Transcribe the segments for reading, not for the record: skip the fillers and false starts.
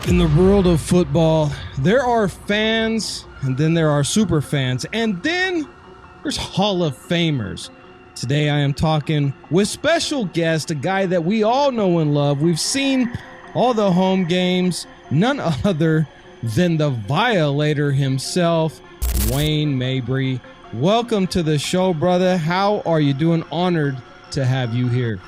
In the world of football, there are fans, and then there are super fans, and then there's Hall of Famers. Today I am talking with special guest, a guy that we all know and love. We've seen all the home games, none other than the Violator himself, Wayne Mabry. Welcome to the show, brother. How are you doing? Honored to have you here.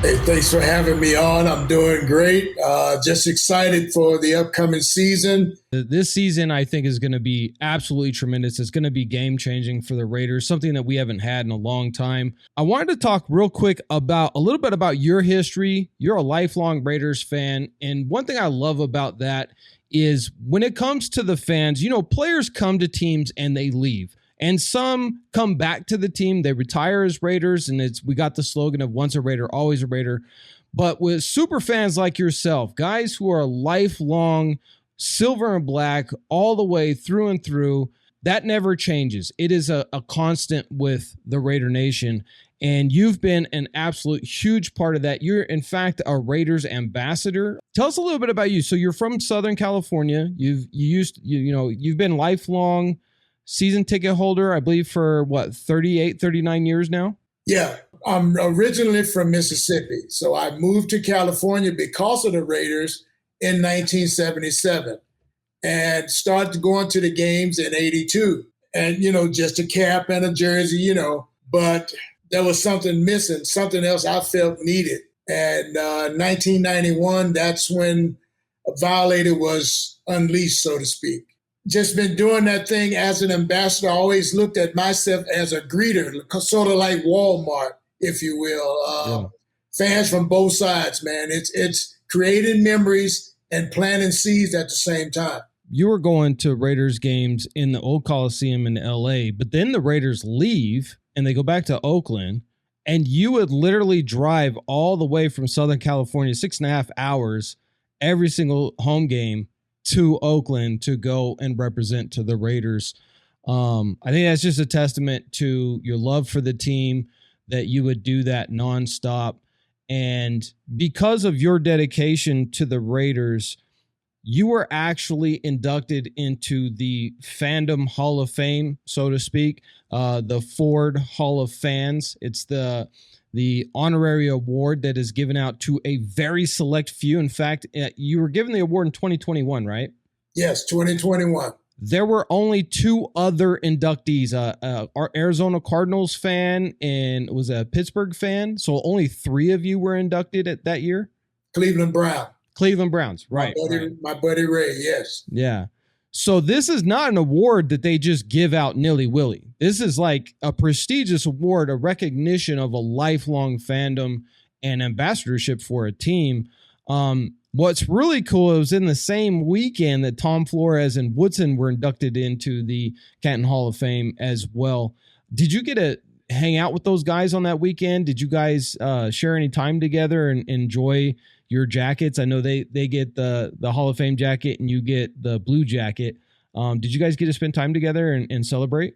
Hey, thanks for having me on. I'm doing great. Just excited for the upcoming season. This season, I think, is going to be absolutely tremendous. It's going to be game-changing for the Raiders, something that we haven't had in a long time. I wanted to talk real quick about a little bit about your history. You're a lifelong Raiders fan, and one thing I love about that is when it comes to the fans, you know, players come to teams and they leave. And some come back to the team. They retire as Raiders, and we got the slogan of once a Raider, always a Raider. But with super fans like yourself, guys who are lifelong silver and black all the way through and through, that never changes. It is a constant with the Raider Nation, and you've been an absolute huge part of that. You're, in fact, a Raiders ambassador. Tell us a little bit about you. So you're from Southern California. You've been lifelong season ticket holder, I believe, for 39 years now? Yeah, I'm originally from Mississippi. So I moved to California because of the Raiders in 1977 and started going to the games in 82. And, just a cap and a jersey, but there was something missing, something else I felt needed. And 1991, that's when Violator was unleashed, so to speak. Just been doing that thing as an ambassador. I always looked at myself as a greeter, sort of like Walmart, if you will. Fans from both sides, man. It's creating memories and planting seeds at the same time. You were going to Raiders games in the old Coliseum in LA, but then the Raiders leave and they go back to Oakland, and you would literally drive all the way from Southern California, 6.5 hours, every single home game to Oakland to go and represent to the Raiders. I think that's just a testament to your love for the team, that you would do that nonstop. And because of your dedication to the Raiders, you were actually inducted into the Fandom Hall of Fame, so to speak, the Ford Hall of Fans. It's the honorary award that is given out to a very select few. In fact, you were given the award in 2021, right? Yes, 2021. There were only two other inductees, our Arizona Cardinals fan and it was a Pittsburgh fan. So only three of you were inducted at that year? Cleveland Browns, right. My buddy Ray, yes. Yeah. So this is not an award that they just give out nilly-willy. This is like a prestigious award, a recognition of a lifelong fandom and ambassadorship for a team. What's really cool, it was in the same weekend that Tom Flores and Woodson were inducted into the Canton Hall of Fame as well. Did you get to hang out with those guys on that weekend? Did you guys share any time together and enjoy your jackets? I know they get the Hall of Fame jacket and you get the blue jacket. Did you guys get to spend time together and celebrate?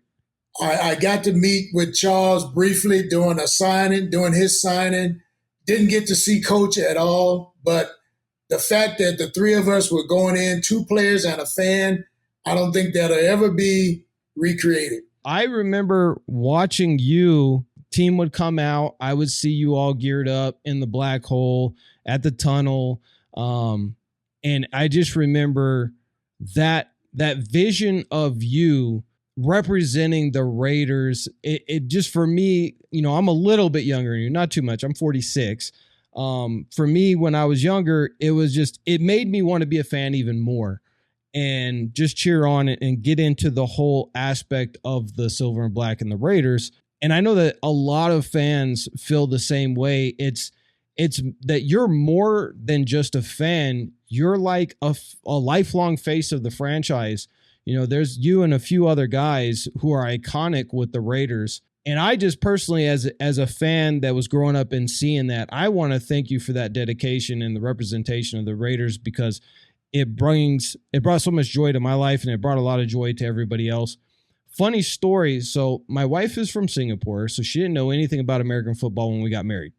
I got to meet with Charles briefly doing his signing. Didn't get to see Coach at all, but the fact that the three of us were going in, two players and a fan, I don't think that'll ever be recreated. I remember watching you. Team would come out. I would see you all geared up in the black hole at the tunnel. And I just remember that vision of you representing the Raiders. It just, for me, I'm a little bit younger than you, not too much. I'm 46. For me, when I was younger, it made me want to be a fan even more and just cheer on it and get into the whole aspect of the silver and black and the Raiders. And I know that a lot of fans feel the same way. It's that you're more than just a fan. You're like a lifelong face of the franchise. There's you and a few other guys who are iconic with the Raiders. And I just personally, as a fan that was growing up and seeing that, I want to thank you for that dedication and the representation of the Raiders, because it brought so much joy to my life and it brought a lot of joy to everybody else. Funny story. So my wife is from Singapore, so she didn't know anything about American football when we got married.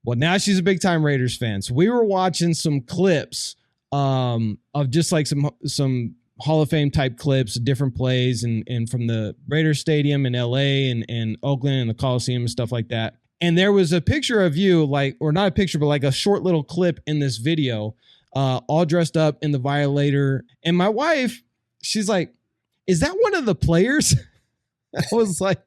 Well, now she's a big time Raiders fan. So we were watching some clips of just like some Hall of Fame type clips, different plays, and from the Raiders Stadium in LA and Oakland and the Coliseum and stuff like that. And there was a picture of you, like, or not a picture, but like a short little clip in this video, all dressed up in the Violator. And my wife, she's like, "Is that one of the players?" I was like,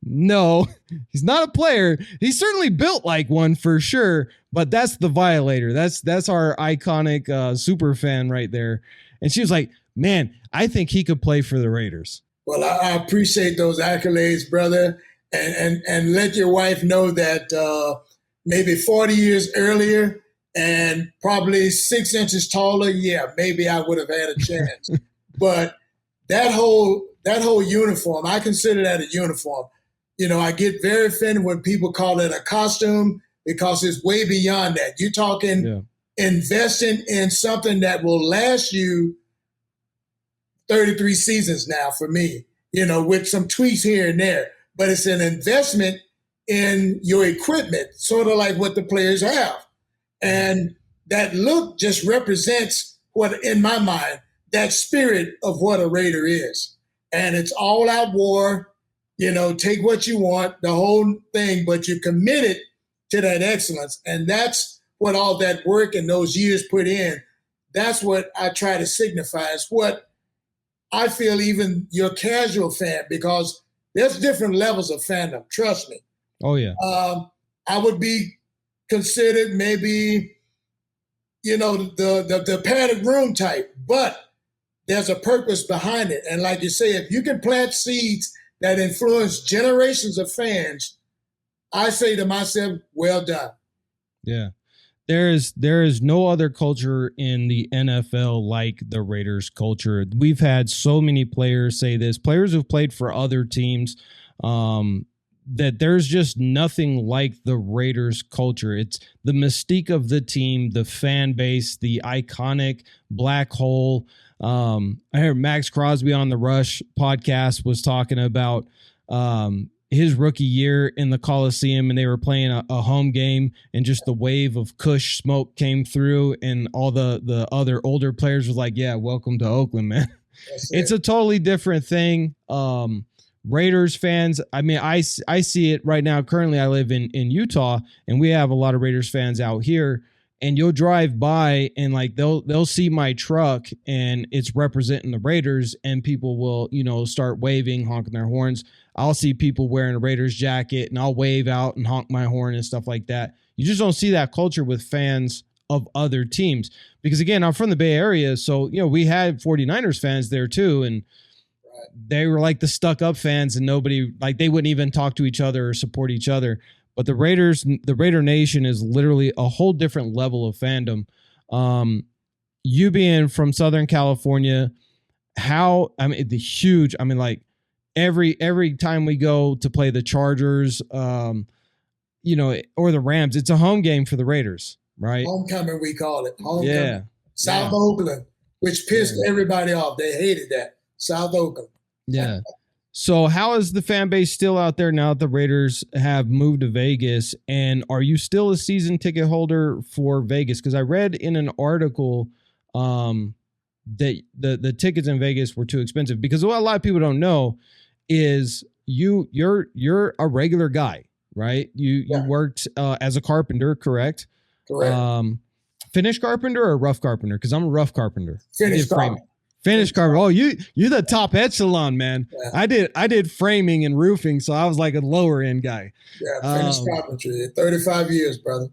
"No, he's not a player. He's certainly built like one for sure, but that's the Violator. That's our iconic super fan right there." And she was like, "Man, I think he could play for the Raiders." Well, I appreciate those accolades, brother. And let your wife know that maybe 40 years earlier and probably 6 inches taller, yeah, maybe I would have had a chance. But that whole uniform, I consider that a uniform. You know, I get very offended when people call it a costume because it's way beyond that. You're talking investing in something that will last you 33 seasons now for me, you know, with some tweaks here and there. But it's an investment in your equipment, sort of like what the players have. And that look just represents what, in my mind, that spirit of what a Raider is. And it's all out war, you know, take what you want, the whole thing, but you're committed to that excellence. And that's what all that work and those years put in. That's what I try to signify. It's what I feel even your casual fan, because there's different levels of fandom, trust me. Oh, yeah. I would be considered maybe, you know, the padded room type, but there's a purpose behind it. And like you say, if you can plant seeds that influence generations of fans, I say to myself, well done. Yeah. There is no other culture in the NFL like the Raiders culture. We've had so many players say this, players who've played for other teams, that there's just nothing like the Raiders culture. It's the mystique of the team, the fan base, the iconic black hole. I heard Max Crosby on the Rush podcast was talking about his rookie year in the Coliseum, and they were playing a home game, and just the wave of Kush smoke came through, and all the other older players was like, "Yeah, welcome to Oakland, man." It's a totally different thing. Raiders fans, I mean, I see it right now. Currently, I live in Utah, and we have a lot of Raiders fans out here. And you'll drive by, and like they'll see my truck, and it's representing the Raiders, and people will, you know, start waving, honking their horns. I'll see people wearing a Raiders jacket, and I'll wave out and honk my horn and stuff like that. You just don't see that culture with fans of other teams, because again, I'm from the Bay Area, so you know we had 49ers fans there too, and they were like the stuck up fans, and nobody, like, they wouldn't even talk to each other or support each other. But the Raiders, the Raider Nation is literally a whole different level of fandom. You being from Southern California, like every time we go to play the Chargers, you know, or the Rams, it's a home game for the Raiders, right? Homecoming, we call it. Homecoming. Yeah. South Oakland, which pissed everybody off. They hated that. South Oakland. Yeah. So how is the fan base still out there now that the Raiders have moved to Vegas? And are you still a season ticket holder for Vegas? Because I read in an article that the tickets in Vegas were too expensive. Because what a lot of people don't know is you're a regular guy, right? You worked as a carpenter, correct? Correct. Finished carpenter or rough carpenter? Because I'm a rough carpenter. Finished carpenter. Finished carpenter. Oh, you're the top echelon, man. Yeah. I did framing and roofing, so I was like a lower end guy. Yeah, finished carpentry. 35 years, brother.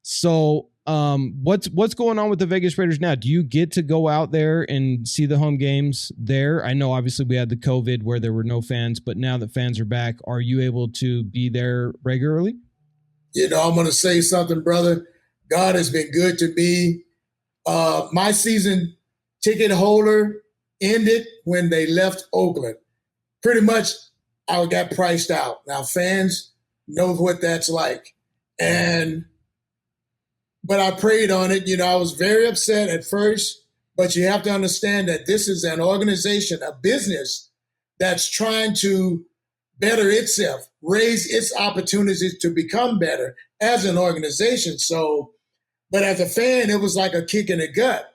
So what's going on with the Vegas Raiders now? Do you get to go out there and see the home games there? I know obviously we had the COVID where there were no fans, but now that fans are back, are you able to be there regularly? You know, I'm going to say something, brother. God has been good to me. My season ticket holder ended when they left Oakland. Pretty much, I got priced out. Now, fans know what that's like. But I prayed on it. You know, I was very upset at first, but you have to understand that this is an organization, a business that's trying to better itself, raise its opportunities to become better as an organization. So, but as a fan, it was like a kick in the gut.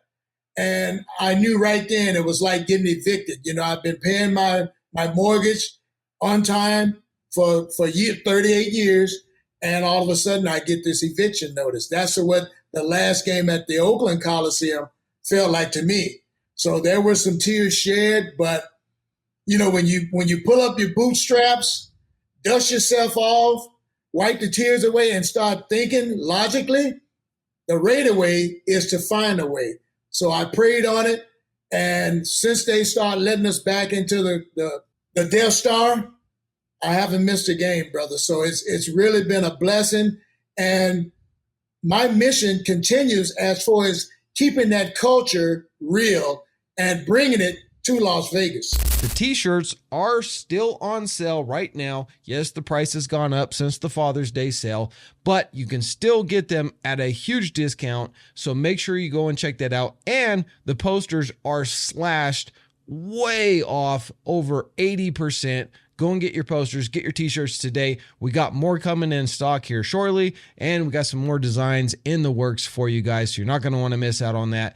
And I knew right then it was like getting evicted. You know, I've been paying my mortgage on time for 38 years, and all of a sudden I get this eviction notice. That's what the last game at the Oakland Coliseum felt like to me. So there were some tears shed, but you know, when you pull up your bootstraps, dust yourself off, wipe the tears away, and start thinking logically, the Raider way is to find a way. So I prayed on it, and since they started letting us back into the Death Star, I haven't missed a game, brother. So it's really been a blessing, and my mission continues as far as keeping that culture real and bringing it to Las Vegas. The t-shirts are still on sale right now. Yes, the price has gone up since the Father's Day sale, but you can still get them at a huge discount. So make sure you go and check that out. And the posters are slashed way off, over 80%. Go and get your posters, get your t-shirts today. We got more coming in stock here shortly, and we got some more designs in the works for you guys. So you're not going to want to miss out on that.